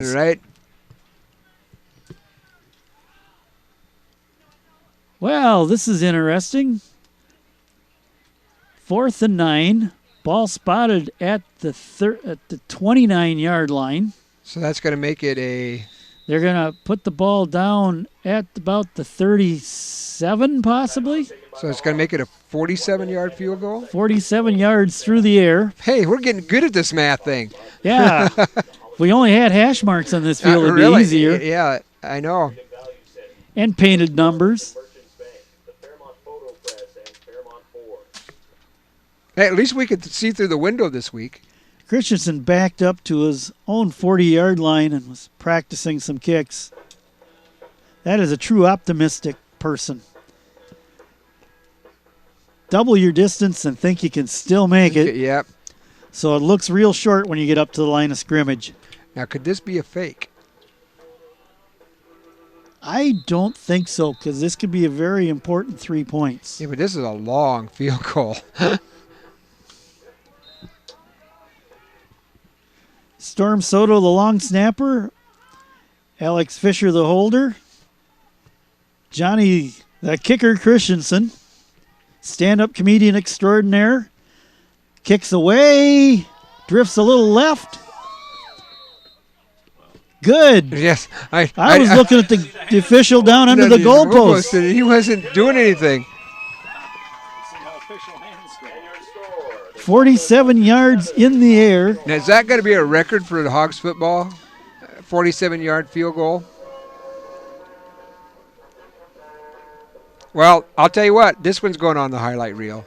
Right. Well, this is interesting. 4th and 9. Ball spotted at the 29-yard line. So that's going to make it a... They're going to put the ball down at about the 37, possibly. So it's going to make it a 47-yard field goal? 47 yards through the air. Hey, we're getting good at this math thing. Yeah. If we only had hash marks on this field, it'd be really easier. Yeah, I know. And painted numbers. Hey, at least we could see through the window this week. Christensen backed up to his own 40-yard line and was practicing some kicks. That is a true optimistic person. Double your distance and think you can still make it. Yep. So it looks real short when you get up to the line of scrimmage. Now, could this be a fake? I don't think so, because this could be a very important 3 points. Yeah, but this is a long field goal. Storm Soto, the long snapper. Alex Fisher, the holder. Johnny, the kicker, Christensen. Stand-up comedian extraordinaire. Kicks away. Drifts a little left. Good. Yes. I was looking at the official down under the goalpost. And he wasn't doing anything. 47 yards in the air. Now, is that going to be a record for the Hawgs football? 47-yard field goal? Well, I'll tell you what. This one's going on the highlight reel.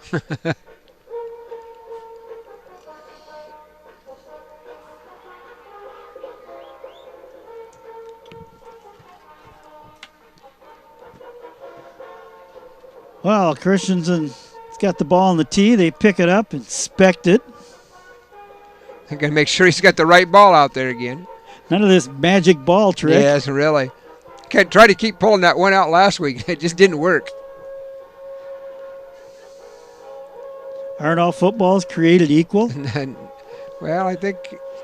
Well, Christensen's got the ball on the tee. They pick it up, inspect it. I'm going to make sure he's got the right ball out there again. None of this magic ball trick. Yes, really. Tried to keep pulling that one out last week. It just didn't work. Aren't all footballs created equal? Well, I think...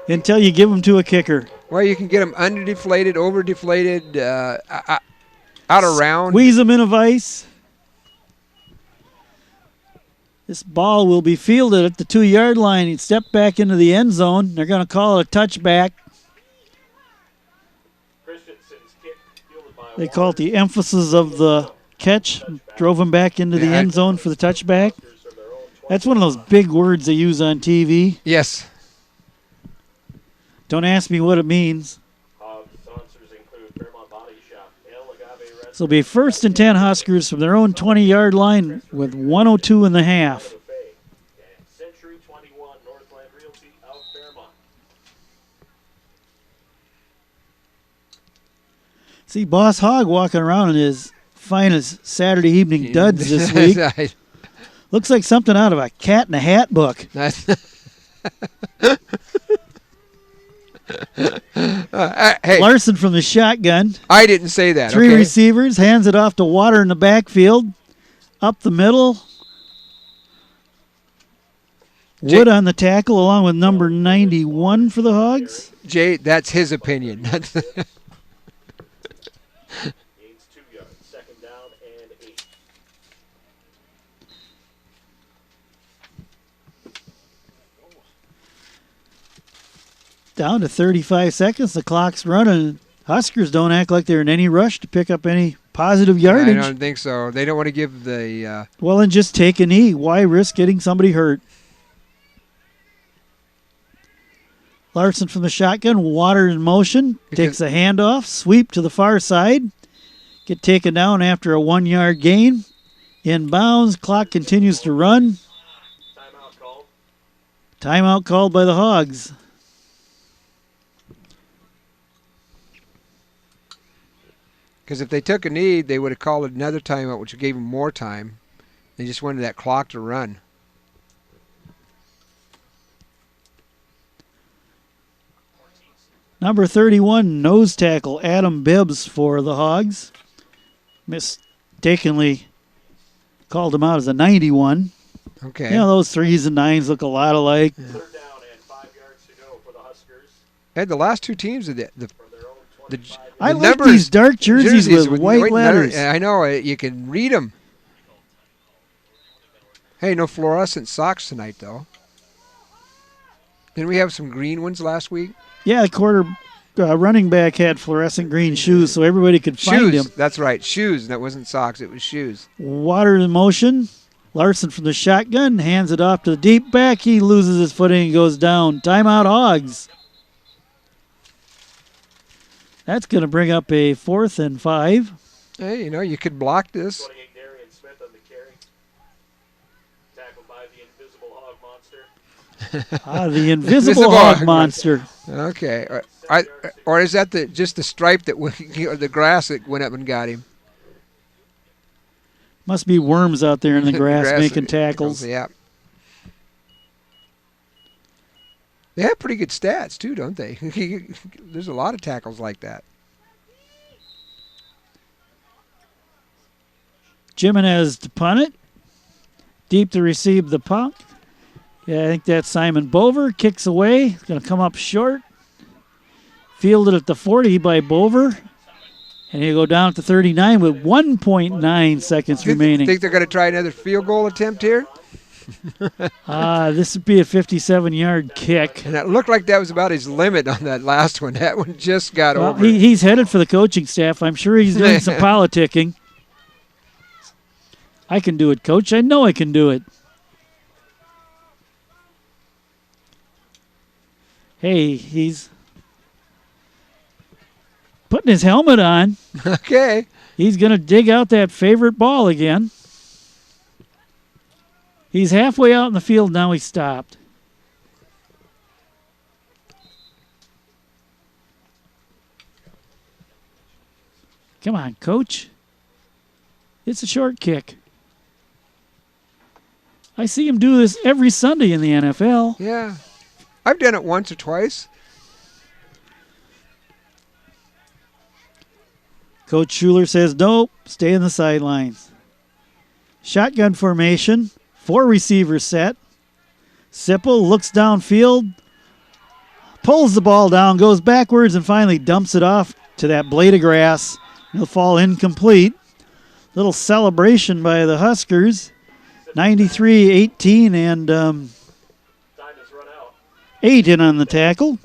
Until you give them to a kicker. Well, you can get them under-deflated, over-deflated, out of round. Squeeze them in a vise. This ball will be fielded at the 2-yard line. He'd step back into the end zone. They're going to call it a touchback. They call it the emphasis of the catch. Drove him back into the end zone for the touchback. That's one of those big words they use on TV. Yes. Don't ask me what it means. So it'll be 1st and 10 Huskers from their own 20-yard line with 1:02 in the half. See Boss Hogg walking around in his finest Saturday evening duds this week. Looks like something out of a Cat in a Hat book. Hey, Larson from the shotgun. I didn't say that. 3 receivers, hands it off to Water in the backfield. Up the middle. Wood on the tackle along with number 91 for the Hawgs. Jay, that's his opinion. Down to 35 seconds. The clock's running. Huskers don't act like they're in any rush to pick up any positive yardage. I don't think so. They don't want to give the... Well, then just take a knee. Why risk getting somebody hurt? Larson from the shotgun. Water in motion. Takes a handoff. Sweep to the far side. Get taken down after a 1-yard gain. Inbounds. Clock continues to run. Timeout called by the Hawgs. Because if they took a knee, they would have called another timeout, which gave them more time. They just wanted that clock to run. Number 31, nose tackle, Adam Bibbs for the Hawgs. Mistakenly called him out as a 91. Okay. You know, those 3s and 9s look a lot alike. Yeah. the last two teams of the I like numbers, these dark jerseys with white letters. I know, you can read them. Hey, no fluorescent socks tonight, though. Didn't we have some green ones last week? Yeah, the running back had fluorescent green shoes so everybody could find him. That's right, shoes. That wasn't socks, it was shoes. Water in motion. Larson from the shotgun hands it off to the deep back. He loses his footing and goes down. Timeout, Hawgs. That's going to bring up a 4th and 5. Hey, you could block this. The invisible hog monster. Okay. Or is that just the stripe that or the grass that went up and got him? Must be worms out there in the grass making tackles. Yeah. They have pretty good stats, too, don't they? There's a lot of tackles like that. Jimenez to punt it. Deep to receive the punt. Yeah, I think that's Simon Bover. Kicks away. It's going to come up short. Fielded at the 40 by Bover. And he'll go down to 39 with 1.9 seconds remaining. Think they're going to try another field goal attempt here? This would be a 57-yard kick. And it looked like that was about his limit on that last one. That one just got over. He's headed for the coaching staff. I'm sure he's doing some politicking. I can do it, Coach. I know I can do it. Hey, he's putting his helmet on. Okay. He's going to dig out that favorite ball again. He's halfway out in the field. Now he stopped. Come on, Coach. It's a short kick. I see him do this every Sunday in the NFL. Yeah. I've done it once or twice. Coach Schuler says, nope, stay in the sidelines. Shotgun formation, 4 receivers set. Sipple looks downfield, pulls the ball down, goes backwards, and finally dumps it off to that blade of grass. It'll fall incomplete. Little celebration by the Huskers. 93-18 and 8 in on the tackle.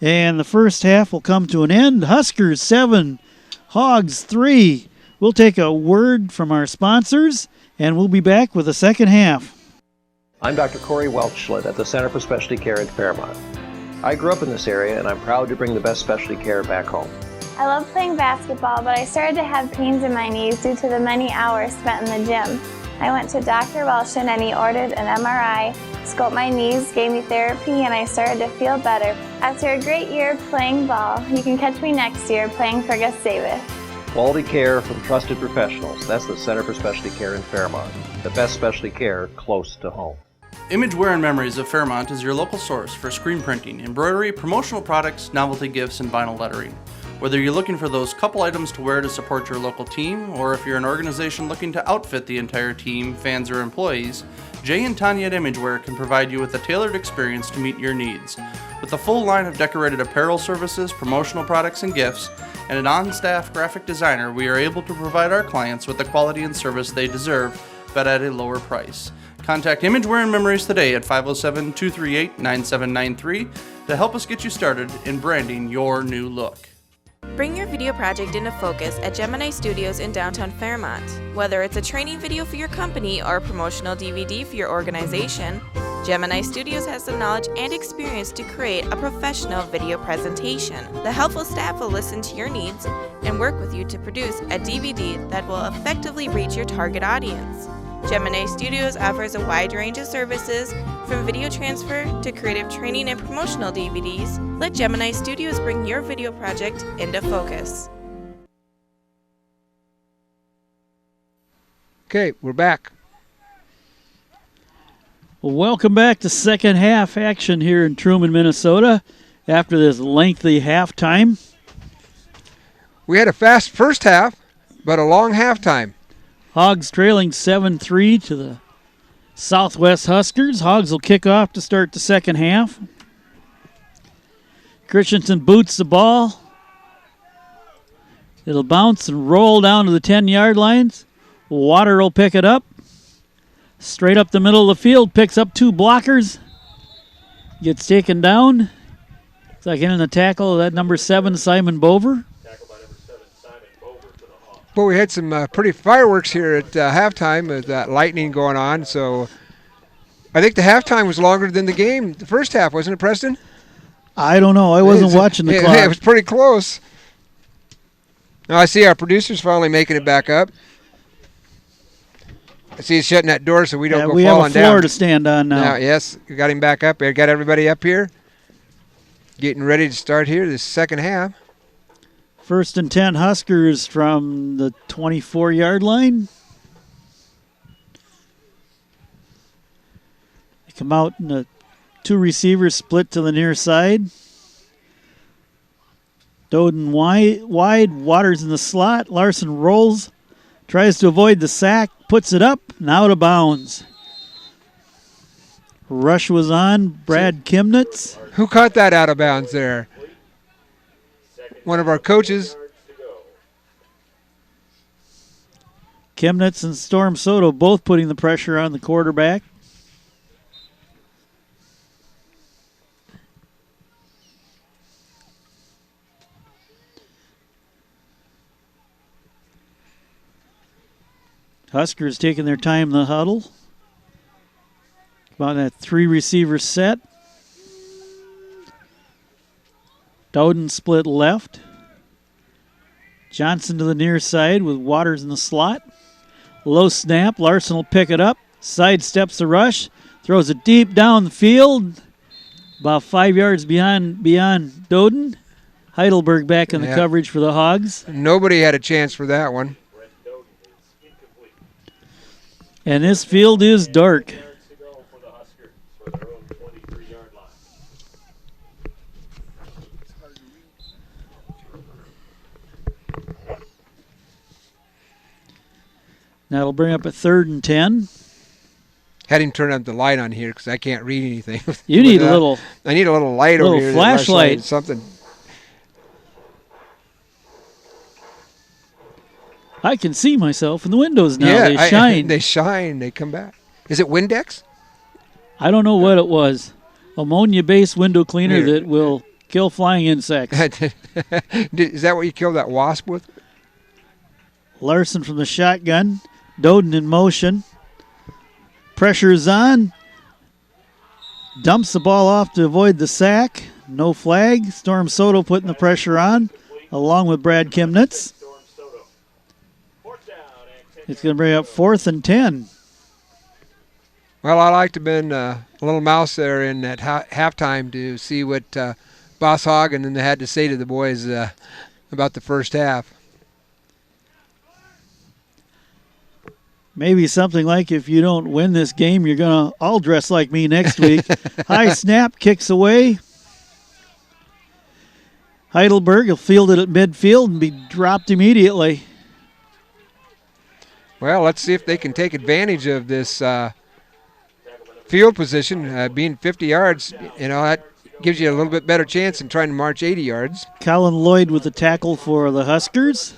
And the first half will come to an end. Huskers 7, Hawgs 3. We'll take a word from our sponsors, and we'll be back with the second half. I'm Dr. Corey Welchschlitt at the Center for Specialty Care in Fairmont. I grew up in this area, and I'm proud to bring the best specialty care back home. I love playing basketball, but I started to have pains in my knees due to the many hours spent in the gym. I went to Dr. Welshon and he ordered an MRI, scoped my knees, gave me therapy, and I started to feel better. After a great year of playing ball, you can catch me next year playing for Gustavus. Quality care from trusted professionals. That's the Center for Specialty Care in Fairmont. The best specialty care close to home. Image Wear and Memories of Fairmont is your local source for screen printing, embroidery, promotional products, novelty gifts, and vinyl lettering. Whether you're looking for those couple items to wear to support your local team, or if you're an organization looking to outfit the entire team, fans, or employees, Jay and Tanya at Imageware can provide you with a tailored experience to meet your needs. With a full line of decorated apparel services, promotional products, and gifts, and an on-staff graphic designer, we are able to provide our clients with the quality and service they deserve, but at a lower price. Contact Imageware and Memories today at 507-238-9793 to help us get you started in branding your new look. Bring your video project into focus at Gemini Studios in downtown Fairmont. Whether it's a training video for your company or a promotional DVD for your organization, Gemini Studios has the knowledge and experience to create a professional video presentation. The helpful staff will listen to your needs and work with you to produce a DVD that will effectively reach your target audience. Gemini Studios offers a wide range of services, from video transfer to creative training and promotional DVDs. Let Gemini Studios bring your video project into focus. Okay, we're back. Well, welcome back to second half action here in Truman, Minnesota, after this lengthy halftime. We had a fast first half, but a long halftime. Hawgs trailing 7-3 to the Southwest Huskers. Hawgs will kick off to start the second half. Christensen boots the ball. It'll bounce and roll down to the 10-yard lines. Water will pick it up. Straight up the middle of the field, picks up 2 blockers. Gets taken down. It's like in the tackle of that number 7, Simon Bover. Well, we had some pretty fireworks here at halftime with that lightning going on. So I think the halftime was longer than the game. The first half, wasn't it, Preston? I don't know. I wasn't watching the clock. It was pretty close. Now I see our producer's finally making it back up. I see he's shutting that door so we don't go falling down. We have a floor to stand on now. Yes, we got him back up there. Got everybody up here. Getting ready to start here this second half. 1st and 10 Huskerz from the 24-yard line. They come out in a 2 receivers split to the near side. Doden wide, Waters in the slot. Larson rolls, tries to avoid the sack, puts it up, and out of bounds. Rush was on Brad Kimnitz. Who caught that out of bounds there? One of our coaches. Kimnitz and Storm Soto both putting the pressure on the quarterback. Huskerz taking their time in the huddle. About that 3 receiver set. Doden split left. Johnson to the near side with Waters in the slot. Low snap. Larson will pick it up. Sidesteps the rush. Throws it deep down the field. About 5 yards beyond Doden. Heidelberg back in the coverage for the Hawgs. Nobody had a chance for that one. And this field is dark. That'll bring up a 3rd and 10. Had him turn up the light on here because I can't read anything. You need a little. I need a little light over here. Flashlight. Something. I can see myself in the windows now. Yeah, they shine. They shine. They come back. Is it Windex? I don't know what it was. Ammonia-based window cleaner that will kill flying insects. Is that what you killed that wasp with? Larson from the shotgun. Doden in motion. Pressure is on. Dumps the ball off to avoid the sack. No flag. Storm Soto putting the pressure on, along with Brad Kimnitz. It's going to bring up 4th and 10. Well, I like to have been a little mouse there in at halftime to see what Boss Hogg and then they had to say to the boys about the first half. Maybe something like, if you don't win this game, you're going to all dress like me next week. High snap, kicks away. Heidelberg will field it at midfield and be dropped immediately. Well, let's see if they can take advantage of this field position. Being 50 yards, that gives you a little bit better chance than trying to march 80 yards. Colin Lloyd with the tackle for the Huskerz.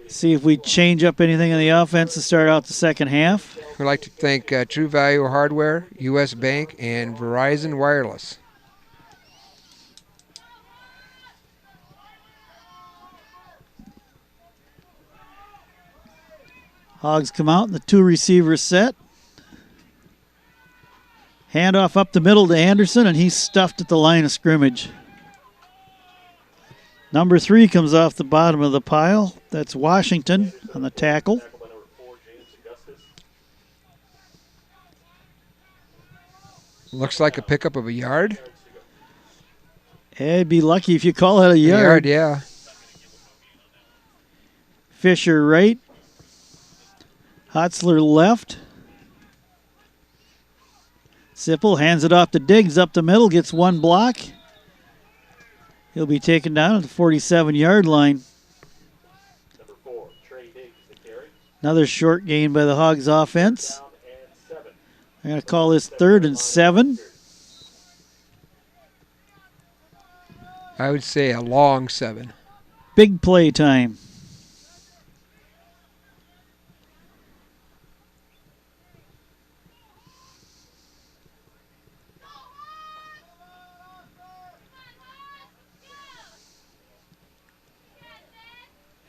See if we change up anything in the offense to start out the second half. We'd like to thank True Value Hardware, U.S. Bank, and Verizon Wireless. Hawgs come out in the 2 receiver set. Handoff up the middle to Anderson, and he's stuffed at the line of scrimmage. Number 3 comes off the bottom of the pile. That's Washington on the tackle. Looks like a pickup of a yard. Hey, be lucky if you call it a yard. Yeah. Fisher right. Hotzler left. Sipple hands it off to Diggs up the middle, gets 1 block. He'll be taken down at the 47-yard line. Another short gain by the Hawgs offense. They're going to call this 3rd and 7. I would say a long 7. Big play time.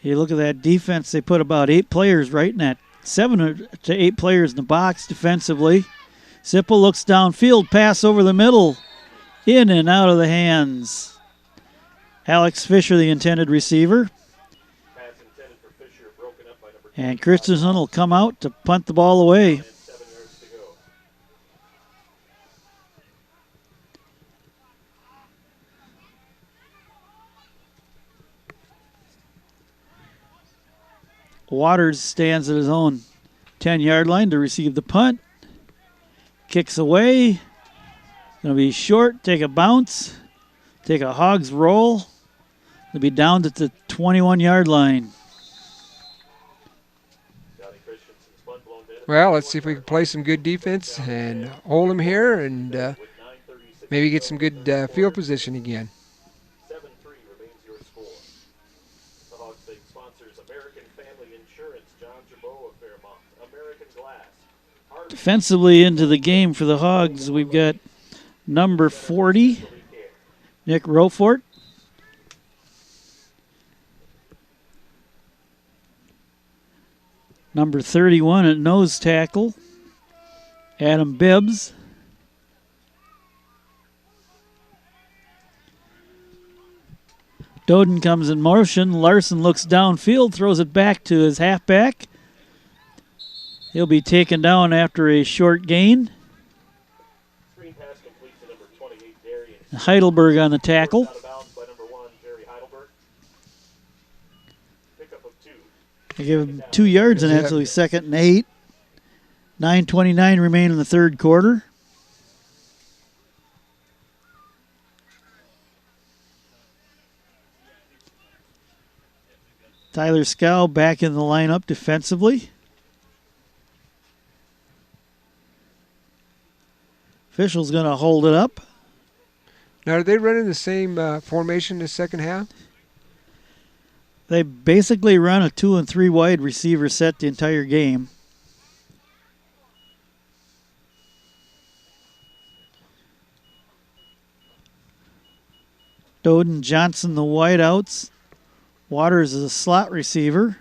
You look at that defense, they put about 8 players right in that 7 to 8 players in the box defensively. Sipple looks downfield, pass over the middle, in and out of the hands. Alex Fisher, the intended receiver. And Christensen will come out to punt the ball away. Waters stands at his own 10-yard line to receive the punt. Kicks away. Going to be short, take a bounce, take a Hawgs roll. They'll be down at the 21-yard line. Well, let's see if we can play some good defense and hold them here and maybe get some good field position again. Defensively into the game for the Hawgs, we've got number 40, Nick Rofort. Number 31 at nose tackle, Adam Bibbs. Doden comes in motion. Larson looks downfield, throws it back to his halfback. He'll be taken down after a short gain. Heidelberg on the tackle. They give him 2 yards and actually 2nd and 8. 9:29 remain in the third quarter. Tyler Scow back in the lineup defensively. Official's going to hold it up. Now, are they running the same formation in the second half? They basically run a 2 and 3 wide receiver set the entire game. Doden, Johnson, the wideouts. Waters is a slot receiver.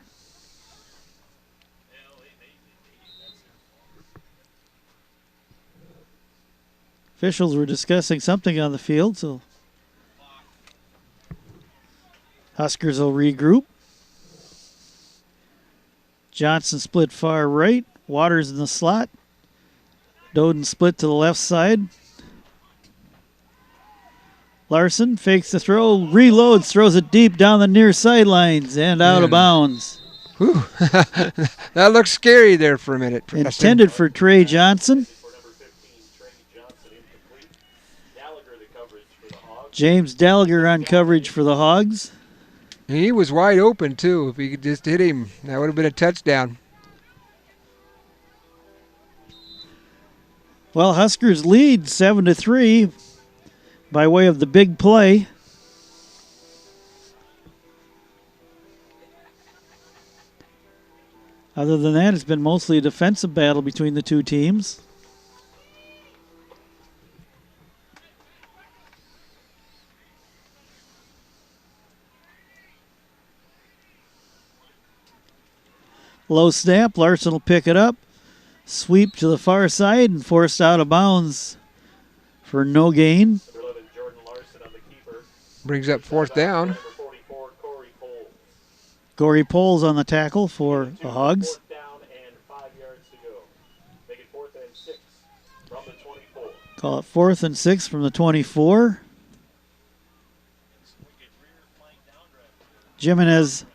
Officials were discussing something on the field, so Huskerz will regroup. Johnson split far right. Waters in the slot. Doden split to the left side. Larson fakes the throw, reloads, throws it deep down the near sidelines and out of bounds. Whew. That looks scary there for a minute. Intended for Trey Johnson. James Gallagher on coverage for the Hawgs. He was wide open, too. If he could just hit him, that would have been a touchdown. Well, Huskers lead 7-3 by way of the big play. Other than that, it's been mostly a defensive battle between the two teams. Low snap, Larson will pick it up. Sweep to the far side and forced out of bounds for no gain. Brings up 4th down. Corey Poles on the tackle for the Hawgs. Call it 4th and 6 from the 24. Jimenez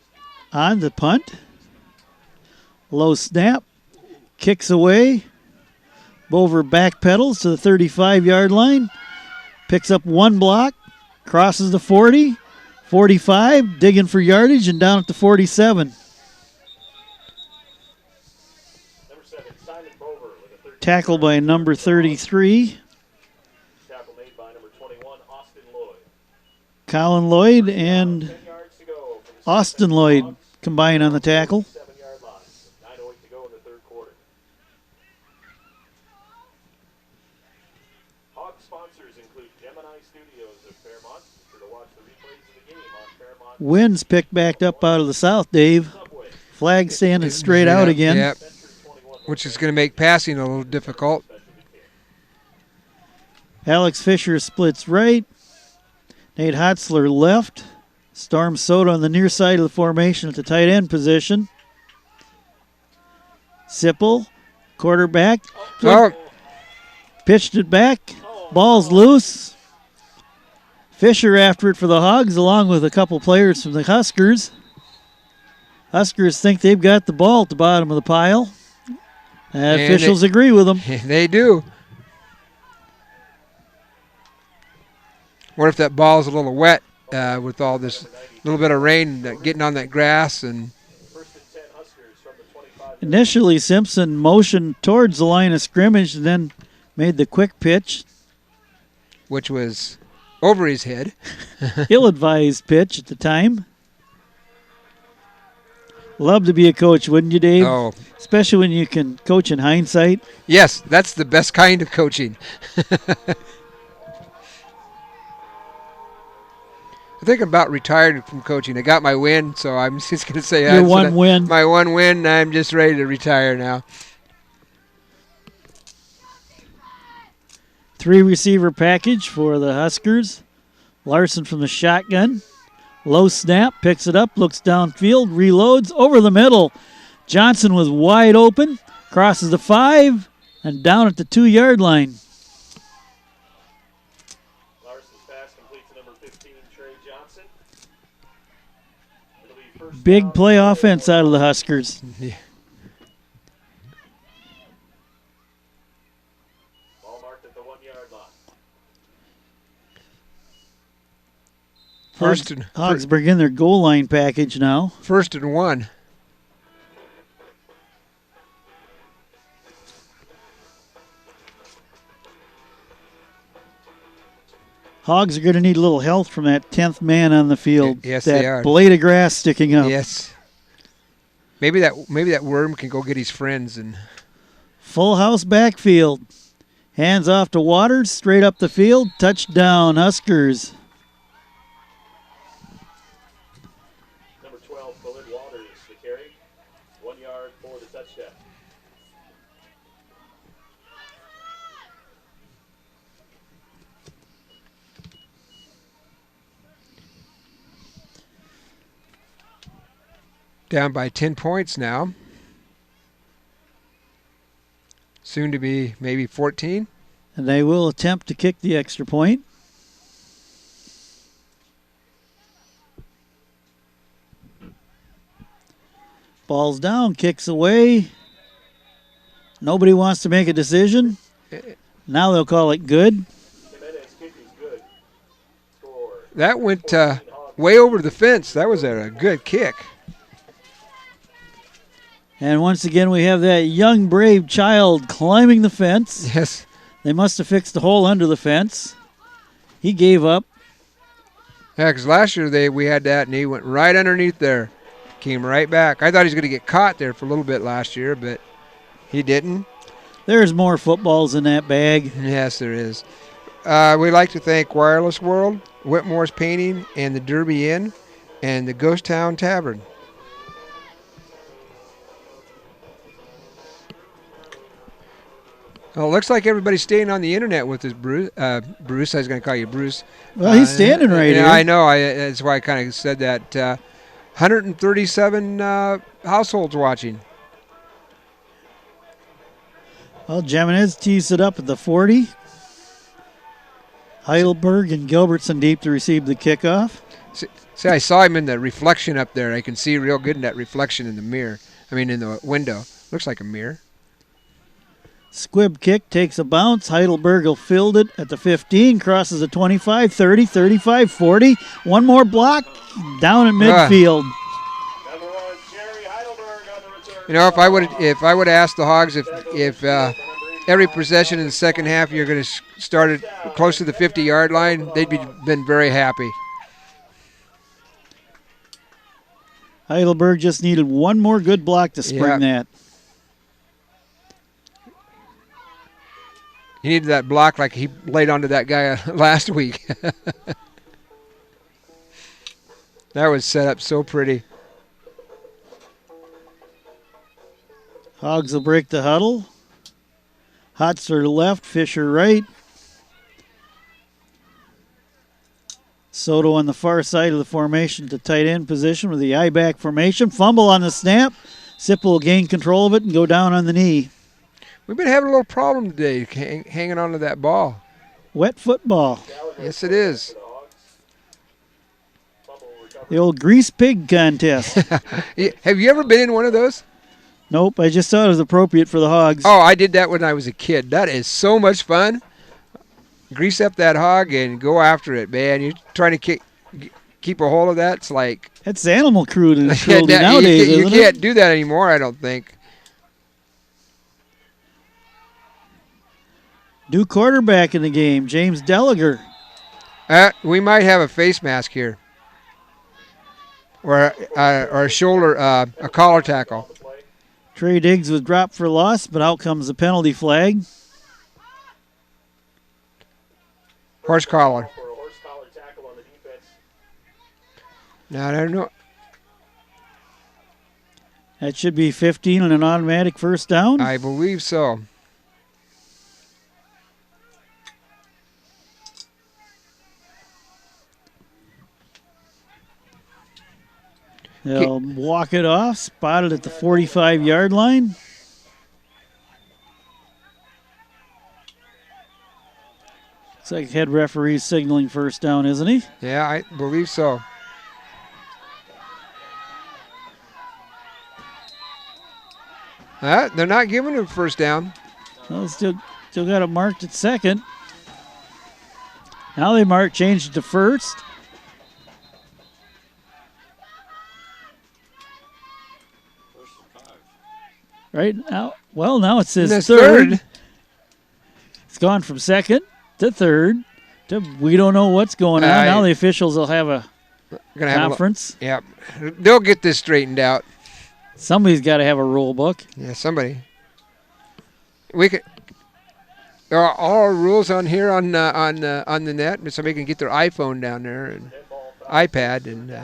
on the punt. Low snap, kicks away. Bover backpedals to the 35-yard line. Picks up 1 block, crosses the 40, 45, digging for yardage, and down at the 47. Tackle by number 33. Colin Lloyd and Austin Lloyd combine on the tackle. Hawgs sponsors include Gemini Studios of Fairmont. Be sure to watch the replays of the game on Fairmont. Winds picked back up out of the south, Dave. Flag standing straight out again. Yep. Which is going to make passing a little difficult. Alex Fisher splits right. Nate Hotzler left. Storm Soda on the near side of the formation at the tight end position. Sipple, quarterback. Oh, Pitched it back. Ball's loose. Fisher after it for the Hawgs along with a couple players from the Huskerz. Huskers think they've got the ball at the bottom of the pile. And officials agree with them. They do. What if that ball's a little wet with all this little bit of rain getting on that grass? And initially, Simpson motioned towards the line of scrimmage and then made the quick pitch. Which was over his head. Ill-advised pitch at the time. Love to be a coach, wouldn't you, Dave? Oh. Especially when you can coach in hindsight. Yes, that's the best kind of coaching. I think I'm about retired from coaching. I got my win, so I'm just going to say Your one win. My one win, I'm just ready to retire now. 3-receiver package for the Huskers. Larson from the shotgun. Low snap, picks it up, looks downfield, reloads, over the middle. Johnson was wide open, crosses the 5, and down at the 2-yard line. Larson's pass complete to number 15, Trey Johnson. It'll be first Big down. play offense out of the Huskers. Yeah. Ball marked at the 1-yard line. Hawgs bring in their goal line package now. 1st and 1. Hawgs are going to need a little help from that 10th man on the field. Yes, that they are. blade of grass sticking up. Yes. Maybe that worm can go get his friends. And Full house backfield. Hands off to Waters, straight up the field. Touchdown, Huskers. Number 12, Khalid Waters, the carry. 1 yard for the touchdown. down by 10 points now. Soon to be maybe 14. And they will attempt to kick the extra point. Ball's down, kicks away. Nobody wants to make a decision. Now they'll call it good. That went way over the fence. That was a good kick. And once again, we have that young, brave child climbing the fence. Yes. They must have fixed the hole under the fence. He gave up. Yeah, because last year we had that, and he went right underneath there. Came right back. I thought he was going to get caught there for a little bit last year, but he didn't. There's more footballs in that bag. Yes, there is. We'd like to thank Wireless World, Whitmore's Painting, and the Derby Inn, and the Ghost Town Tavern. Well, it looks like everybody's staying on the internet with us, Bruce. Bruce, I was going to call you Bruce. Well, he's standing right here. I know. That's why I kind of said that. 137 households watching. Well, Jimenez tees it up at the 40. Heidelberg and Gilbertson deep to receive the kickoff. See, I saw him in the reflection up there. I can see real good in that reflection in the mirror. I mean, in the window. Looks like a mirror. Squib kick takes a bounce. Heidelberg will field it at the 15, crosses the 25, 30, 35, 40. One more block, down in midfield. Number 1, Jerry Heidelberg on the return. You know, if I would ask the Hogs if every possession in the second half you're going to start it close to the 50-yard line, they'd been very happy. Heidelberg just needed one more good block to spring that. He needed that block like he laid onto that guy last week. That was set up so pretty. Hawgs will break the huddle. Hotzer left, Fisher right. Soto on the far side of the formation to tight end position with the I-back formation. Fumble on the snap. Sipple will gain control of it and go down on the knee. We've been having a little problem today hanging on to that ball. Wet football. Yes, it is. The old grease pig contest. Have you ever been in one of those? Nope, I just thought it was appropriate for the Hogs. Oh, I did that when I was a kid. That is so much fun. Grease up that hog and go after it, man. You're trying to keep a hold of that. It's like... That's animal cruelty nowadays, you can't do that anymore, I don't think. New quarterback in the game, James Delliger. We might have a face mask here. Or a shoulder, a collar tackle. Trey Diggs was dropped for loss, but out comes the penalty flag. Horse collar. Now, I don't know. That should be 15 and an automatic first down. I believe so. They'll walk it off, spotted at the 45-yard line. Looks like head referee's signaling first down, isn't he? Yeah, I believe so. They're not giving him first down. Well, still got it marked at second. Now they changed it to first. Right now, well, now it says third. It's gone from second to third to we don't know what's going on. Now the officials will have a conference. Yeah, they'll get this straightened out. Somebody's got to have a rule book. Yeah, somebody. There are all our rules on here on the net, and somebody can get their iPhone down there and iPad and.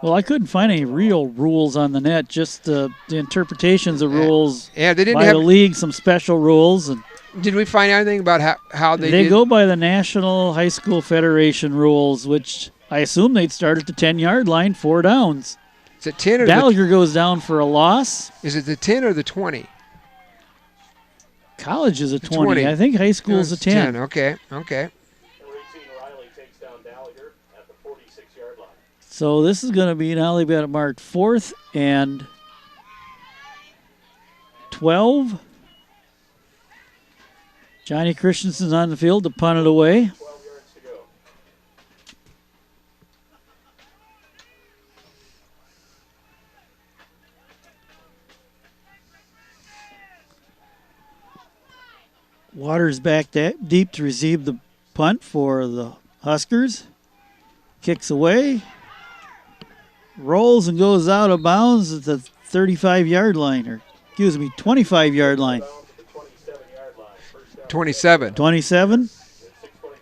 Well, I couldn't find any real rules on the net, just the interpretations of rules they didn't by the league, some special rules. And did we find anything about how they did? go by the National High School Federation rules, which I assume they'd start at the 10-yard line, 4 downs. Is it 10 or Gallagher goes down for a loss. Is it the 10 or the 20? College is a 20. I think high school is a 10. Okay. So this is going to be, now they've got it marked 4th and 12. Johnny Christensen's on the field to punt it away. Waters back deep to receive the punt for the Huskers. Kicks away. Rolls and goes out of bounds at the 35-yard line, or excuse me, 25-yard line. 27. 27.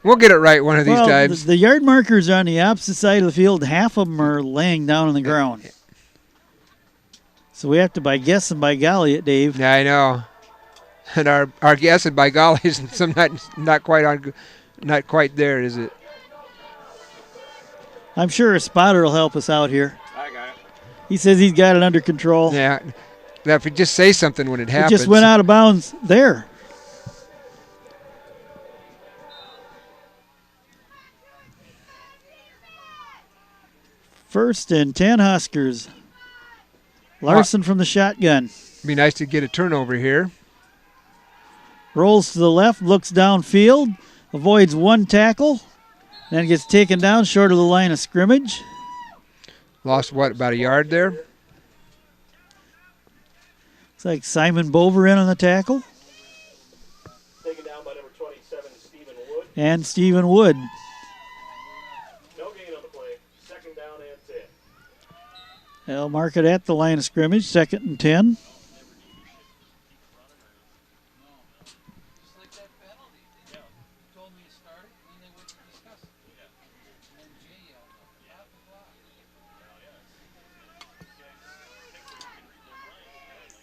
We'll get it right one of these times. The yard markers are on the opposite side of the field. Half of them are laying down on the ground. So we have to by guess and by golly it, Dave. Yeah, I know. And our guess and by golly is not quite there, is it? I'm sure a spotter will help us out here. I got it. He says he's got it under control. Yeah. If you just say something when it happens. It just went out of bounds there. First and 10 Huskers. Larson from the shotgun. Be nice to get a turnover here. Rolls to the left, looks downfield, avoids one tackle. Then gets taken down short of the line of scrimmage. Lost, about a yard there? Looks like Simon Bover in on the tackle. Taken down by number 27, Stephen Wood. And Stephen Wood. No gain on the play. Second down and 10. They'll mark it at the line of scrimmage, 2nd and 10.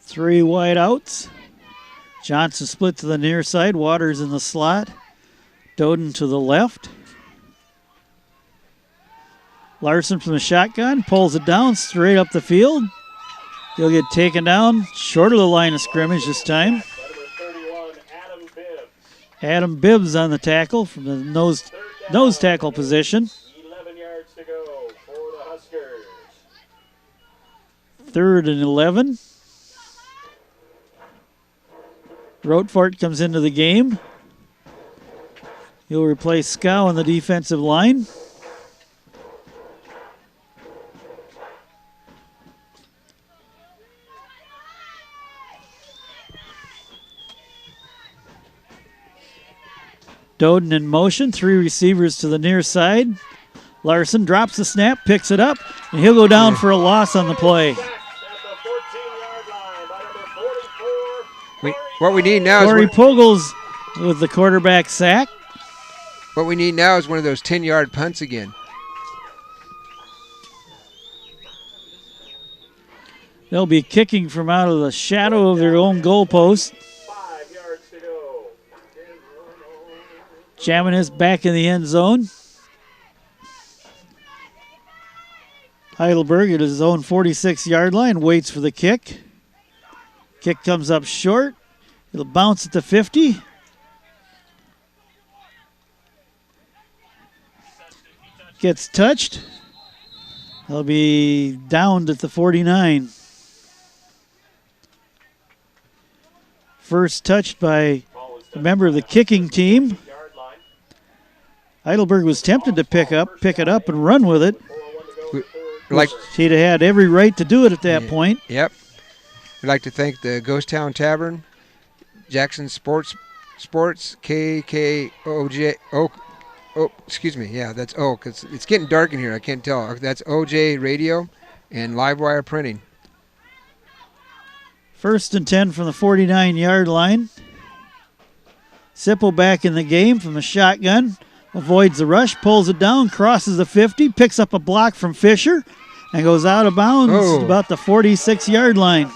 Three wide outs. Johnson split to the near side. Waters in the slot. Doden to the left. Larson from the shotgun pulls it down straight up the field. He'll get taken down short of the line of scrimmage this time. Number 31, Adam Bibbs. Adam Bibbs on the tackle from the nose tackle position. 11 yards to go for the Huskers. 3rd and 11. Rotfort comes into the game. He'll replace Scow on the defensive line. Doden in motion, 3 receivers to the near side. Larson drops the snap, picks it up, and he'll go down for a loss on the play. At the 14-yard line by number 44. What we need now Corey is Pogles with the quarterback sack. what we need now is one of those 10-yard punts again. They'll be kicking from out of the shadow of their own goalpost. 5 yards to go. Jamming is back in the end zone. Heidelberg at his own 46-yard line waits for the kick. Kick comes up short. It'll bounce at the 50. Gets touched. He'll be downed at the 49. First touched by a member of the kicking team. Heidelberg was tempted to pick it up and run with it. Like He'd have had every right to do it at that point. Yep. We'd like to thank the Ghost Town Tavern, Jackson Sports, KKOJ. Oh, excuse me. Yeah, that's because it's getting dark in here. I can't tell. That's OJ Radio and Livewire Printing. 1st and 10 from the 49-yard line. Sipple back in the game from the shotgun. Avoids the rush, pulls it down, crosses the 50, picks up a block from Fisher, and goes out of bounds about the 46-yard line.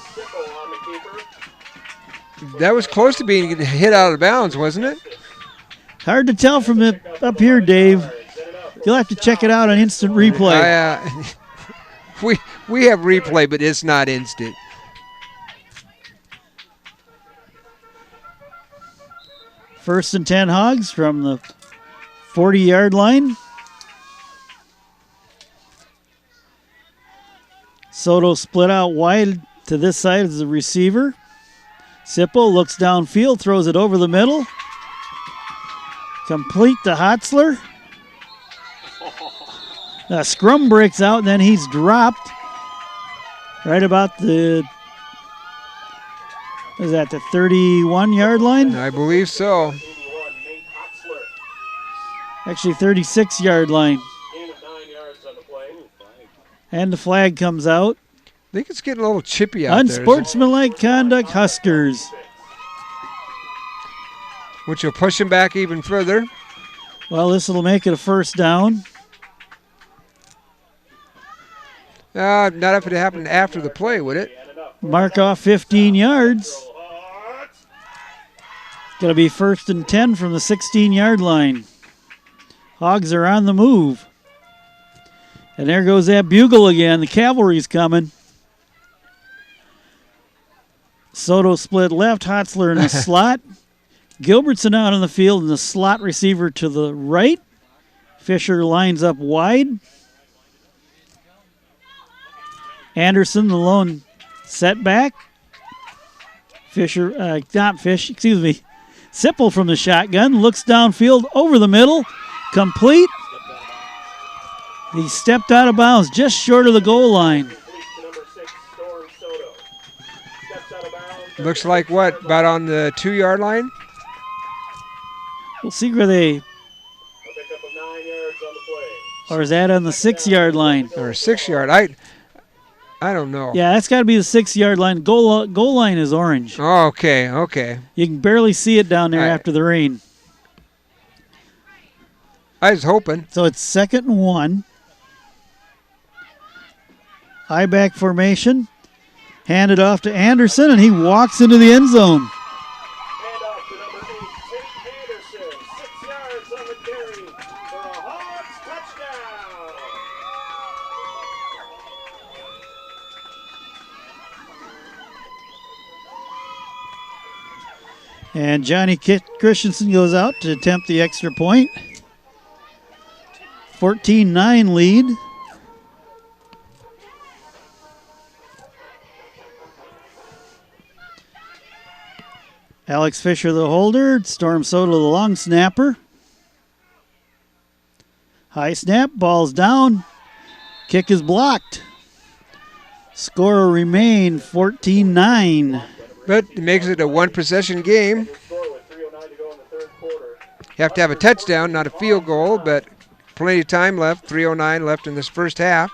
That was close to being hit out of bounds, wasn't it? Hard to tell from up here, Dave. You'll have to check it out on instant replay. We have replay, but it's not instant. First and 10 Hawgs from the 40-yard line. Soto split out wide to this side as the receiver. Sipple looks downfield, throws it over the middle. Complete to Hotzler. The scrum breaks out, and then he's dropped right about the 31-yard line? I believe so. Actually, 36-yard line. And the flag comes out. I think it's getting a little chippy out there. Unsportsmanlike conduct, Huskers. Which will push him back even further. Well, this will make it a first down. Not if it happened after the play, would it? Mark off 15 yards. Going to be 1st and 10 from the 16-yard line. Hawgs are on the move. And there goes that bugle again. The cavalry's coming. Soto split left. Hotzler in the slot. Gilbertson out on the field and the slot receiver to the right. Fisher lines up wide. Anderson, the lone setback. Sipple from the shotgun. Looks downfield over the middle. Complete. He stepped out of bounds just short of the goal line. Looks like what? About on the 2-yard line? We'll see where they... Or is that on the 6-yard line? Or 6-yard. I don't know. Yeah, that's got to be the 6-yard line. Goal line is orange. Oh, okay, okay. You can barely see it down there after the rain. I was hoping. So it's 2nd and 1. High back formation. Hand it off to Anderson, and he walks into the end zone. Hand off to number 8, Tate Anderson. 6 yards on the carry for a Hawgs touchdown. And Johnny Christensen goes out to attempt the extra point. 14-9 lead. Alex Fisher, the holder. Storm Soto, the long snapper. High snap, ball's down. Kick is blocked. Score will remain 14-9. But it makes it a one-possession game. Score with 3:09 to go in the third quarter. You have to have a touchdown, not a field goal, but plenty of time left. 3:09 left in this first half.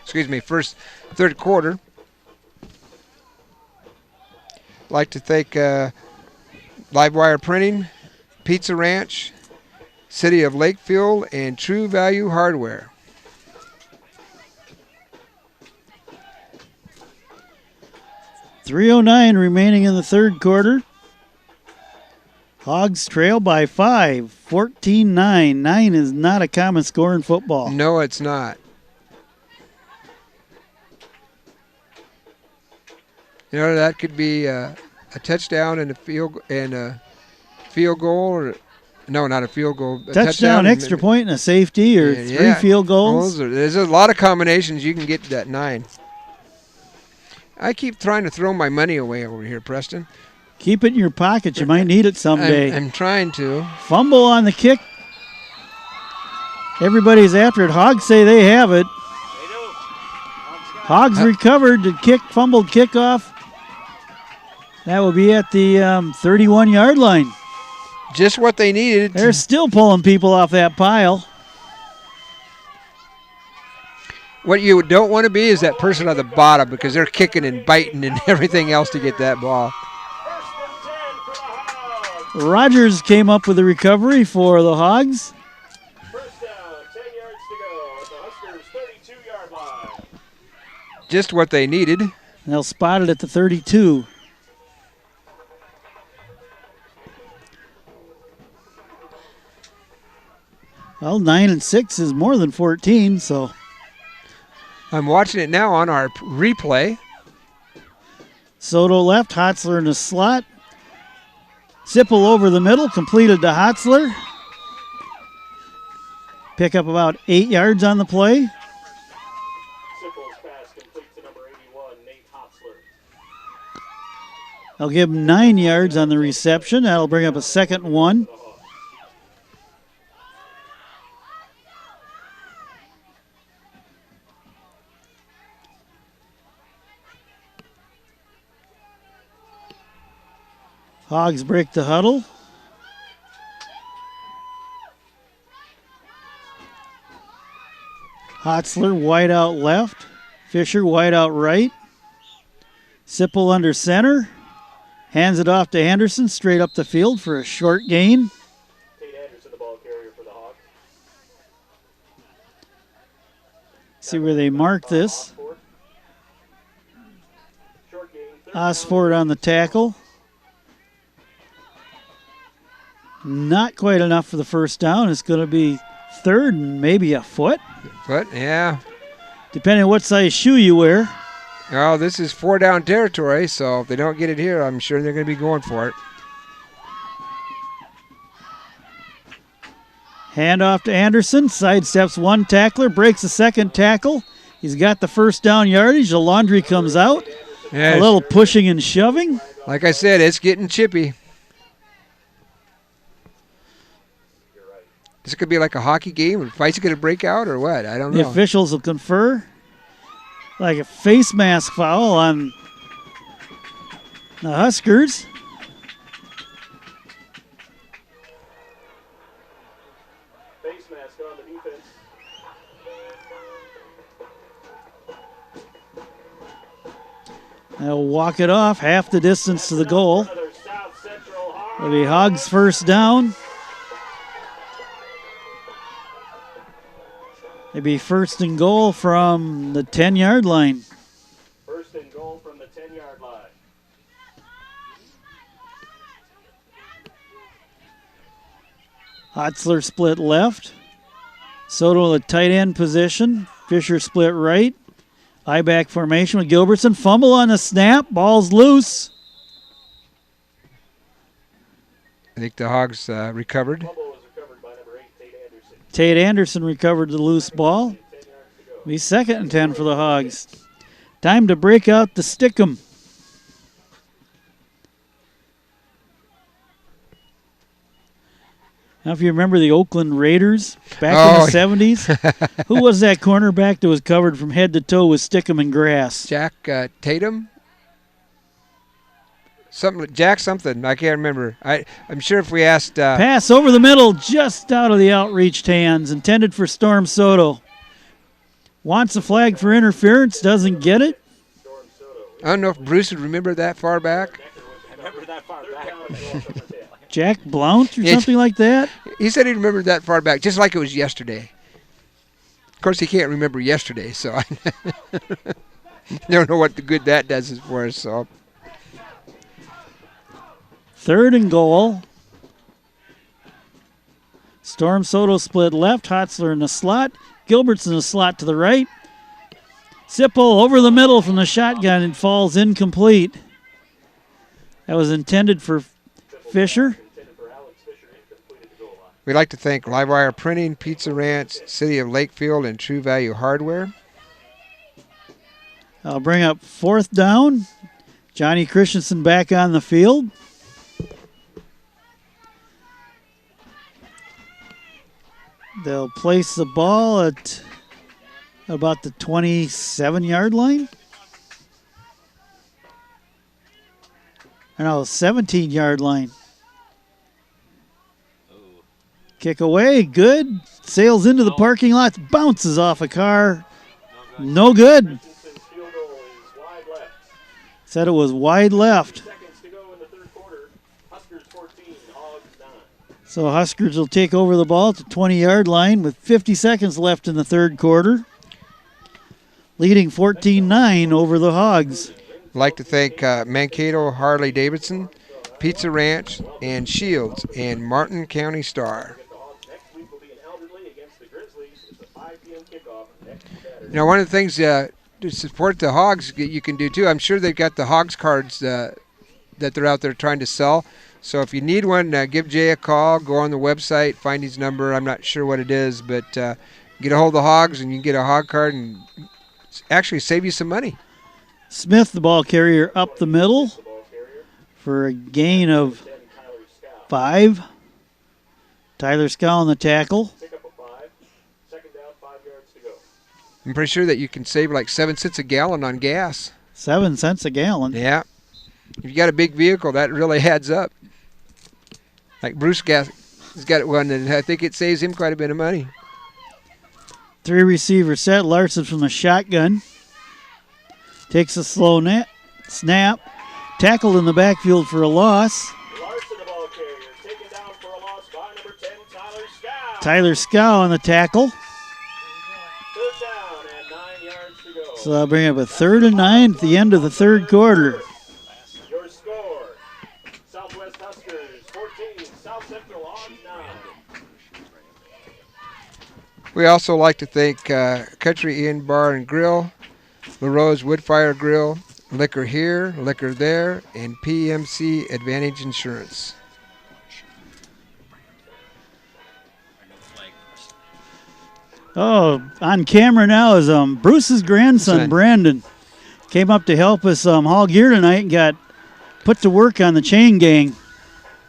Excuse me, third quarter. Like to thank Livewire Printing, Pizza Ranch, City of Lakefield, and True Value Hardware. .309 remaining in the third quarter. Hawgs trail by 5, 14-9. 9 is not a common score in football. No, it's not. You know, that could be a touchdown and a field goal, or no, not a field goal. A touchdown, extra point, and a safety, or 3 field goals. There's a lot of combinations you can get to that 9. I keep trying to throw my money away over here, Preston. Keep it in your pocket. You might need it someday. I'm trying to. Fumble on the kick. Everybody's after it. Hawgs say they have it. Hawgs recovered the fumbled kickoff. That will be at the 31-yard line. Just what they needed. They're still pulling people off that pile. What you don't want to be is that person on the bottom, because they're kicking and biting and everything else to get that ball. Rogers came up with the recovery for the Hawgs. First down, 10 yards to go at the Huskerz' 32-yard line. Just what they needed. They'll spot it at the 32. Well, 9 and 6 is more than 14, so. I'm watching it now on our replay. Soto left, Hotzler in the slot. Sipple over the middle, completed to Hotzler. Pick up about 8 yards on the play. Sipple's pass complete to number 81, Nate Hotzler. I'll give him 9 yards on the reception. That'll bring up a 2nd and 1. Hawgs break the huddle. Hotzler wide out left. Fisher wide out right. Sipple under center. Hands it off to Anderson straight up the field for a short gain. Tate Anderson, the ball carrier for the Hawks. See where they mark this. Short gain, Osford on the tackle. Not quite enough for the first down. It's going to be 3rd and maybe a foot. But, yeah. Depending on what size shoe you wear. Well, this is 4-down territory, so if they don't get it here, I'm sure they're going to be going for it. Hand off to Anderson. Sidesteps one tackler, breaks the second tackle. He's got the first down yardage. The laundry comes out. Yeah, a little pushing and shoving. Like I said, it's getting chippy. This could be like a hockey game. Are fights going to break out or what? I don't know. The officials will confer. Like a face mask foul on the Huskerz. face mask on the defense. They'll walk it off half the distance to the goal. Another South Central Hawgs. It'll be Hawgs first down. It'll be first and goal from the 10-yard line. First and goal from the 10-yard line. Hotzler split left. Soto in the tight end position. Fisher split right. I-back formation with Gilbertson. Fumble on the snap. Ball's loose. I think the Hogs recovered. Fumble was recovered by number 8, Tate Anderson. Tate Anderson recovered the loose ball. 10 yards to go. Be second and 10 for the Hogs. Time to break out the stick'em. Now, if you remember the Oakland Raiders back in the 70s, who was that cornerback that was covered from head to toe with stick'em and grass? Jack Tatum? Jack something. I can't remember. I'm sure if we asked... Pass over the middle, just out of the outreached hands, intended for Storm Soto. Wants a flag for interference, doesn't get it. I don't know if Bruce would remember that far back. Remember that far back. Jack Blount or something like that? He said he remembered that far back, just like it was yesterday. Of course, he can't remember yesterday, so I don't know what the good that does for us. So, third and goal. Storm Soto split left. Hotzler in the slot. Gilbert's in the slot to the right. Sipple over the middle from the shotgun and falls incomplete. That was intended for Fisher. we'd like to thank Livewire Printing, Pizza Ranch, City of Lakefield, and True Value Hardware. I'll bring up fourth down. Johnny Christensen back on the field. They'll place the ball at about the 27-yard line. No, 17-yard line. Kick away, good. Sails into the parking lot, bounces off a car. No good. Christensen's field goal is wide left. Said it was wide left. Seconds to go in the third quarter. Huskers 14, Hawgs 9. So Huskerz will take over the ball at the 20-yard line with 50 seconds left in the third quarter. Leading 14-9 over the Hawgs. I'd like to thank Mankato Harley Davidson, Pizza Ranch, and Shields, and Martin County Star. The Hawks next week will be in Elderly against the Grizzlies. It's a 5 p.m. kickoff next Saturday. You know, one of the things to support the Hogs you can do too, I'm sure they've got the Hogs cards that they're out there trying to sell. So if you need one, give Jay a call, go on the website, find his number. I'm not sure what it is, but get a hold of the Hogs and you can get a Hog card and actually save you some money. Smith, the ball carrier, up the middle for a gain of 5. Tyler Scow on the tackle. Pick up a 5. Second down, 5 yards to go. I'm pretty sure that you can save like 7 cents a gallon on gas. 7 cents a gallon. Yeah. If you got a big vehicle, that really adds up. Like Bruce has got one, and I think it saves him quite a bit of money. 3 receiver set. Larson from the shotgun. Takes a slow snap. Tackled in the backfield for a loss. Larson, the ball carrier, taken down for a loss by number 10, Tyler Scow. Tyler Scow on the tackle. Third down and 9 yards to go. So I'll bring up a 3rd and 9 at the end of the third quarter. Your score, Southwest Huskers 14, South Central Hawgs 9. We also like to thank Country Inn Bar and Grill, LaRose Woodfire Grill, Liquor Here, Liquor There, and PMC Advantage Insurance. Oh, on camera now is Bruce's grandson, Brandon. Came up to help us haul gear tonight and got put to work on the chain gang.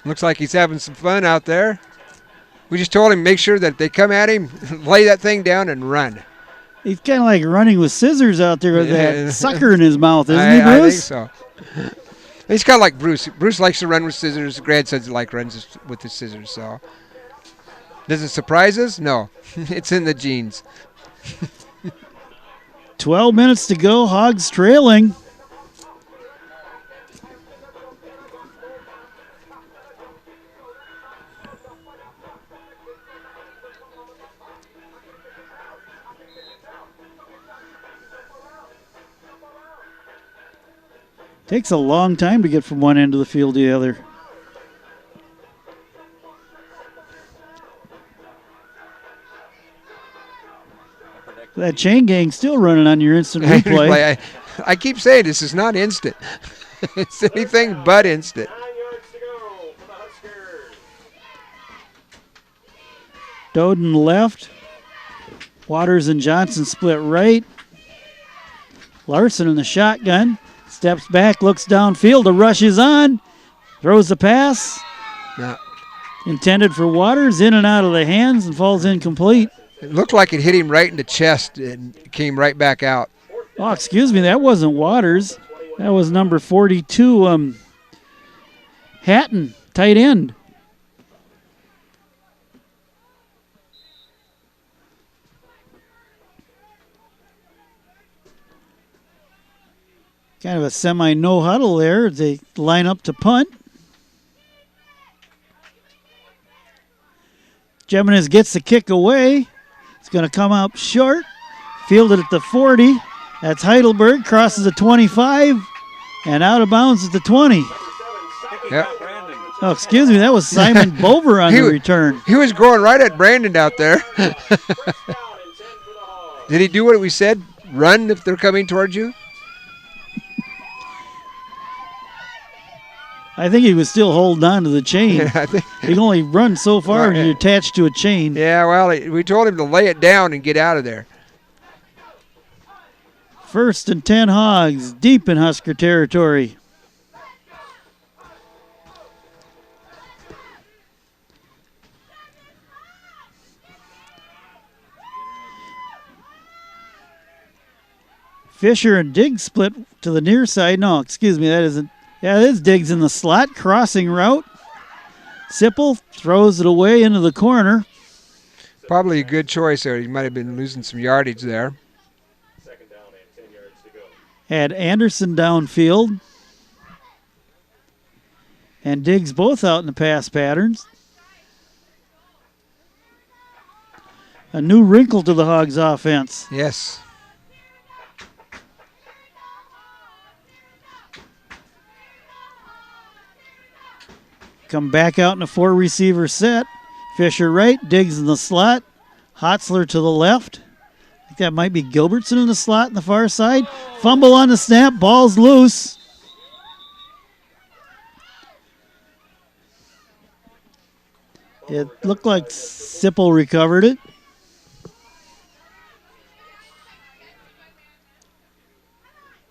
Looks like he's having some fun out there. We just told him make sure that they come at him, lay that thing down, and run. He's kind of like running with scissors out there with Yeah. that sucker in his mouth, isn't he, I think Bruce? so. He's kind of like Bruce. Bruce likes to run with scissors. His grandsons like runs with the scissors. So, does it surprise us? No, it's in the genes. 12 minutes to go. Hogs trailing. Takes a long time to get from one end of the field to the other. That chain gang's still running on your instant replay. I keep saying this is not instant. It's anything but instant. 9 yards to go for the Huskers. Doden left. Waters and Johnson split right. Larson in the shotgun. Steps back, looks downfield. The rush is on. Throws the pass. No. Intended for Waters. In and out of the hands and falls incomplete. It looked like it hit him right in the chest and came right back out. Oh, excuse me. That wasn't Waters. That was number 42, Hatton, tight end. Kind of a semi-no huddle there as they line up to punt. Geminis gets the kick away. It's going to come out short. Fielded at the 40. That's Heidelberg. Crosses the 25. And out of bounds at the 20. Yep. Oh, excuse me. That was Simon Bover on the return. He was going right at Brandon out there. Did he do what we said? Run if they're coming towards you? I think he was still holding on to the chain. Yeah, I think. He can only run so far when you're attached to a chain. Yeah, well, we told him to lay it down and get out of there. 1st and 10 Hogs, deep in Husker territory. Fisher and Diggs split to the near side. No, excuse me, that isn't. Yeah, that is Diggs in the slot, crossing route. Sipple throws it away into the corner. Probably a good choice there. He might have been losing some yardage there. 2nd down and 10 yards to go. Had Anderson downfield. And Diggs both out in the pass patterns. A new wrinkle to the Hogs offense. Yes. Come back out in a 4-receiver set. Fisher right, Diggs in the slot. Hotzler to the left. I think that might be Gilbertson in the slot on the far side. Fumble on the snap, ball's loose. It looked like Sipple recovered it.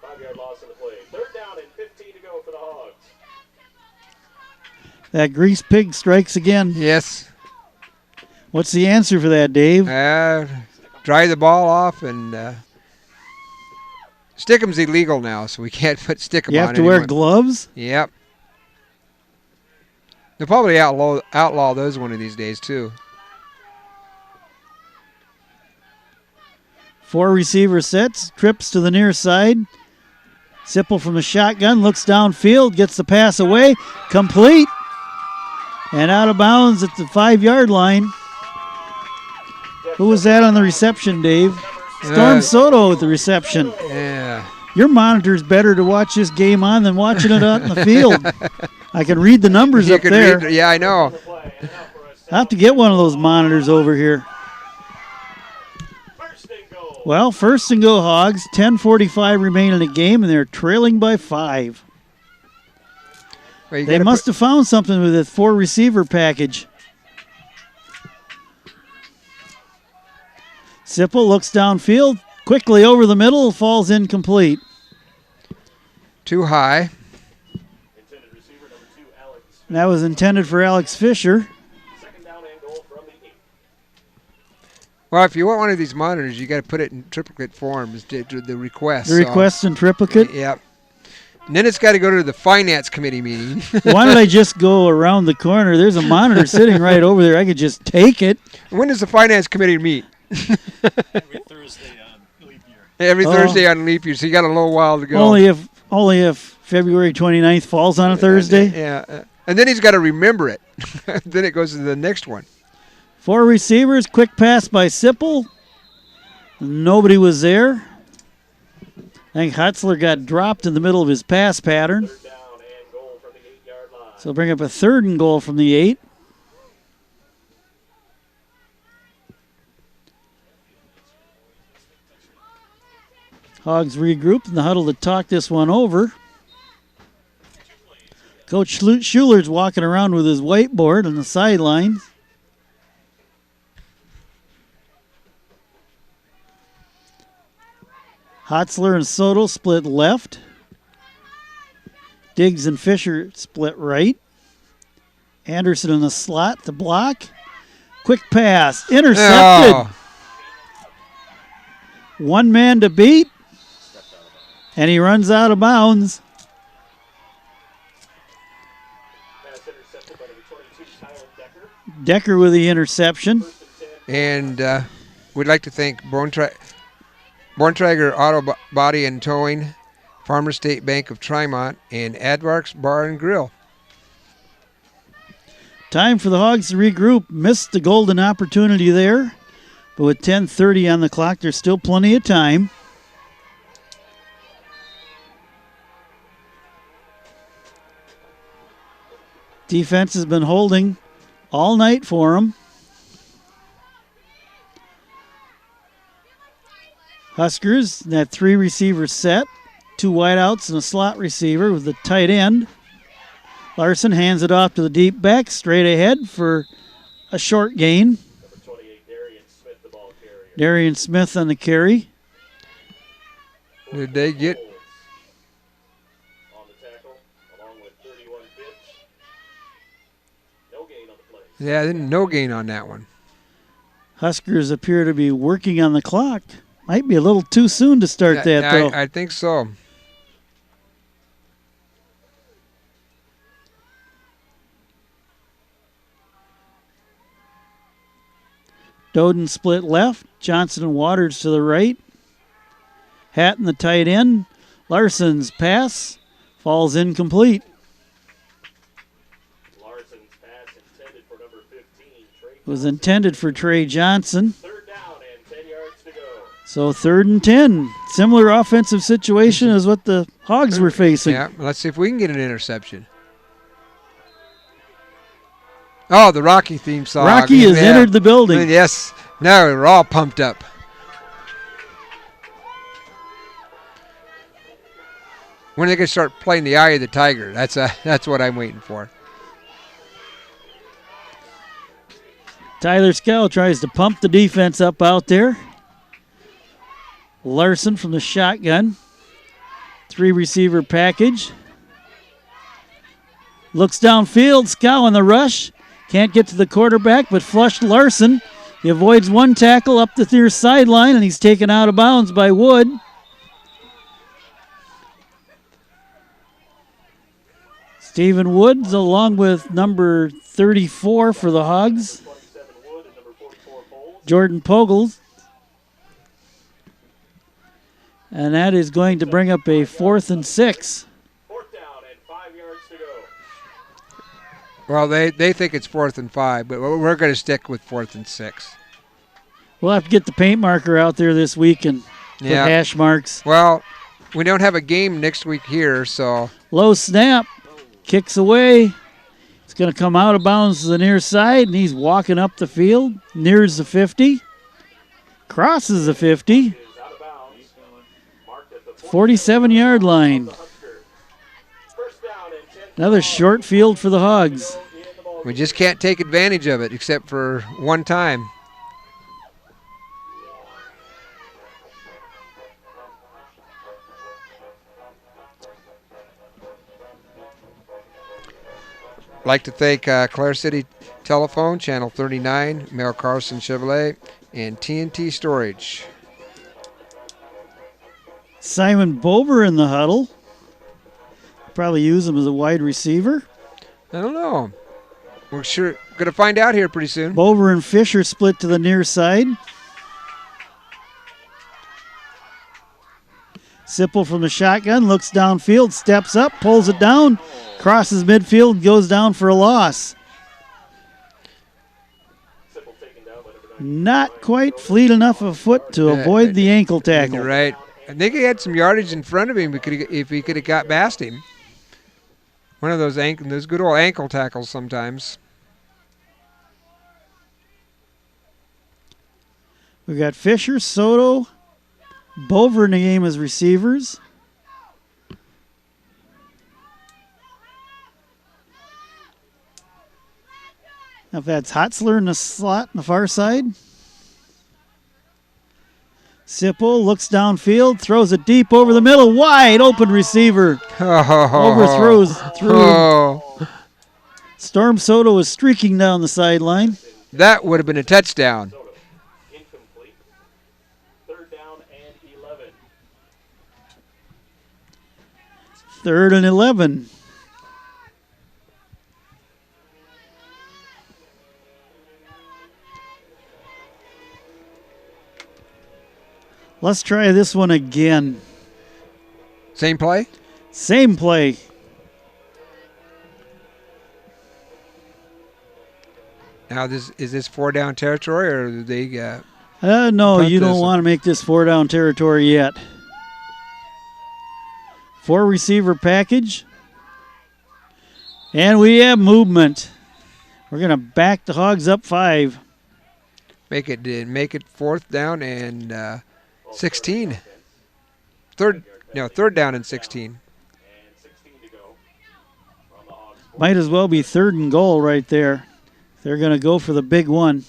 Five-yard loss on the play. 3rd down and 15 to go for the Hogs. That grease pig strikes again. Yes. What's the answer for that, Dave? Dry the ball off and Stick'em's illegal now, so we can't put Stick'em on You have to anyone. wear gloves? Yep. They'll probably outlaw those one of these days, too. 4-receiver sets, trips to the near side. Sipple from the shotgun, looks downfield, gets the pass away, complete, and out of bounds at the 5-yard line. Who was that on the reception, Dave? Storm Soto with the reception. Yeah. Your monitor's better to watch this game on than watching it out in the field. I can read the numbers up there. Yeah, I know. I'll have to get one of those monitors over here. Well, 1st and go Hogs. 10:45 remain in the game, and they're trailing by 5. Well, They must have found something with this 4-receiver package. Sipple looks downfield, quickly over the middle, falls incomplete. Too high. Intended receiver number 2, Alex. And that was intended for Alex Fisher. 2nd down and goal from the 8. Well, if you want one of these monitors, you got to put it in triplicate form, the request. The request in triplicate. Yep. And then it's got to go to the finance committee meeting. Why don't I just go around the corner? There's a monitor sitting right over there. I could just take it. When does the finance committee meet? Every Thursday on leap year. Every Thursday on leap year, so you got a little while to go. Only if February 29th falls on a Thursday. Yeah. And then he's got to remember it. Then it goes to the next one. 4 receivers, quick pass by Sipple. Nobody was there. I think Hutzler got dropped in the middle of his pass pattern. Third down and goal from the 8-yard line. So bring up a 3rd and goal from the 8. Hawgs regroup in the huddle to talk this one over. Coach Schuler's walking around with his whiteboard on the sideline. Hotzler and Soto split left. Diggs and Fisher split right. Anderson in the slot to block. Quick pass. Intercepted. Oh, One man to beat. And he runs out of bounds. Pass intercepted by number 22, Tyler Decker. Decker with the interception. and we'd like to thank Borntrager Auto Body and Towing, Farmer State Bank of Trimont, and Advark's Bar and Grill. Time for the Hawgs to regroup. Missed the golden opportunity there. But with 10:30 on the clock, there's still plenty of time. Defense has been holding all night for them. Huskerz, that 3 receiver set. 2 wideouts and a slot receiver with the tight end. Larson hands it off to the deep back, straight ahead for a short gain. Number 28, Darian Smith, the ball carrier. Darian Smith on the carry. Did they get? On the tackle, along with 31 Fitch. No gain on the play. Yeah, no gain on that one. Huskers appear to be working on the clock. Might be a little too soon to start that, though. I think so. Doden split left. Johnson and Waters to the right. Hatton the tight end. Larson's pass falls incomplete. Larson's pass intended for number 15, Trey. It was intended for Trey Johnson. Third down and 10 yards to go. So 3rd and 10. Similar offensive situation as what the Hawgs were facing. Yeah, let's see if we can get an interception. Oh, the Rocky theme song. Rocky has entered the building. Yes. Now we're all pumped up. When are they going to start playing the Eye of the Tiger? That's what I'm waiting for. Tyler Scow tries to pump the defense up out there. Larson from the shotgun. 3 receiver package. Looks downfield. Scow on the rush. Can't get to the quarterback, but flushed Larson. He avoids 1 tackle up the near sideline, and he's taken out of bounds by Wood. Stephen Woods along with number 34 for the Hogs. 27 Wood and number 44 Bowles. Jordan Pogels. And that is going to bring up a 4th and 6. Fourth down and 5 yards to go. Well, they think it's 4th and 5, but we're going to stick with 4th and 6. We'll have to get the paint marker out there this week and put hash marks. Well, we don't have a game next week here, so. Low snap. Kicks away. It's going to come out of bounds to the near side, and he's walking up the field. Nears the 50. Crosses the 50. Is out of bounds. Marked at the 47-yard line. Huskerz. First down and 10. Another short field for the Hogs. We just can't take advantage of it except for one time. I'd like to thank Clare City Telephone, Channel 39, Mel Carson Chevrolet, and TNT Storage. Simon Bober in the huddle. Probably use him as a wide receiver. I don't know. We're sure going to find out here pretty soon. Bober and Fisher split to the near side. Sipple from the shotgun, looks downfield, steps up, pulls it down, crosses midfield, goes down for a loss. Simple taken down by number 9. Not quite fleet enough of foot to avoid the ankle tackle. You're right. I think he had some yardage in front of him if he could have got past him. One of those good old ankle tackles sometimes. We got Fisher, Soto, Bover in the game as receivers. Now if that's Hotzler in the slot on the far side. Sipple looks downfield, throws it deep over the middle, wide open receiver. Overthrows through. Oh, Storm Soto was streaking down the sideline. that would have been a touchdown. Incomplete. 3rd down and 11. 3rd and 11. Let's try this one again. Same play? Same play. Now, is this 4-down territory, or do they? No, punt you don't this? want to make this 4-down territory yet. 4-receiver package. And we have movement. We're going to back the Hogs up 5. Make it 4th down and 16. Third down and 16. Might as well be 3rd and goal right there. They're going to go for the big one.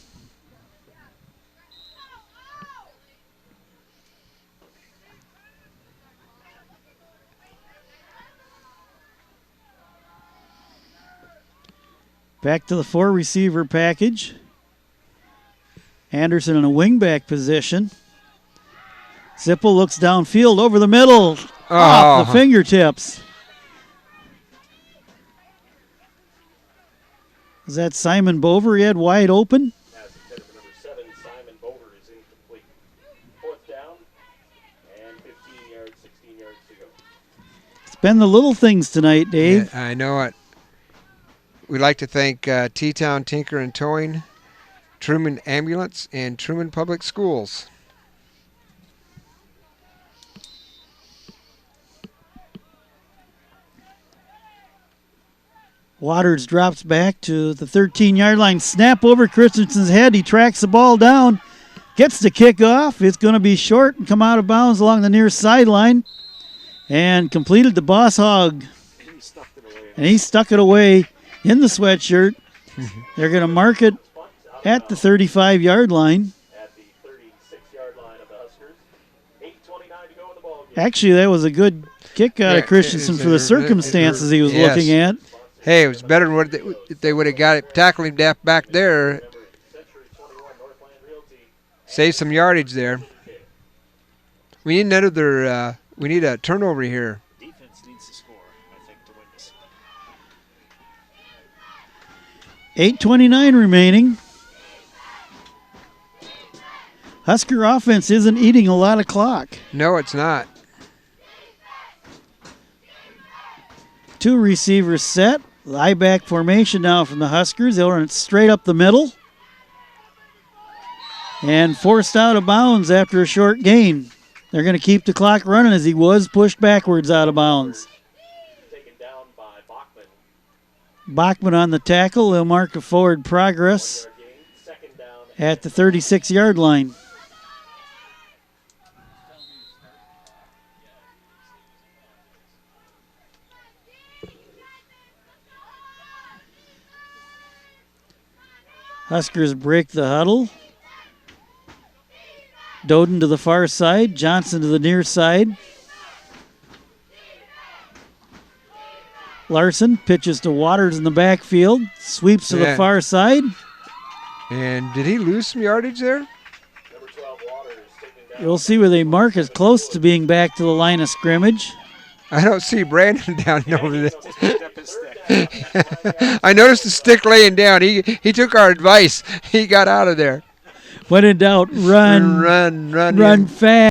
Back to the 4-receiver package. Anderson in a wingback position. Sipple looks downfield over the middle. Off the fingertips. Is that Simon Bover he had wide open? Pass intended for number 7, Simon Bover, is incomplete. 4th down and 15 yards, 16 yards to go. It's been the little things tonight, Dave. Yeah, I know it. We'd like to thank T-Town Tinker and Towing, Truman Ambulance, and Truman Public Schools. Waters drops back to the 13-yard line. Snap over Christensen's head. He tracks the ball down. Gets the kickoff. It's going to be short and come out of bounds along the near sideline. And completed the Boss Hog. And he stuck it away in the sweatshirt. They're going to mark it at the 35-yard line. At the 36-yard line of the Huskers. 8:29 to go in the ballgame. Actually, that was a good kick out of Christensen for the circumstances he was looking at. Hey, it was better than what if they would have got it, tackled him back there. Save some yardage there. We need another. We need a turnover here. Defense needs to score, I think, to win this. 8:29 remaining. Husker offense isn't eating a lot of clock. No, it's not. 2 receivers set. Lie-back formation now from the Huskers. They'll run it straight up the middle. And forced out of bounds after a short gain. They're going to keep the clock running as he was pushed backwards out of bounds. Taken down by Bachman. Bachman on the tackle. They'll mark a forward progress Second down at the 36-yard line. Huskers break the huddle. Doden to the far side. Johnson to the near side. Larson pitches to Waters in the backfield. Sweeps to the far side. And did he lose some yardage there? number 12 Waters taken down. You'll see where they mark as close to being back to the line of scrimmage. I don't see Brandon down over there. Just picked up his stick. I noticed the stick laying down. He took our advice. He got out of there. When in doubt, run Run fast.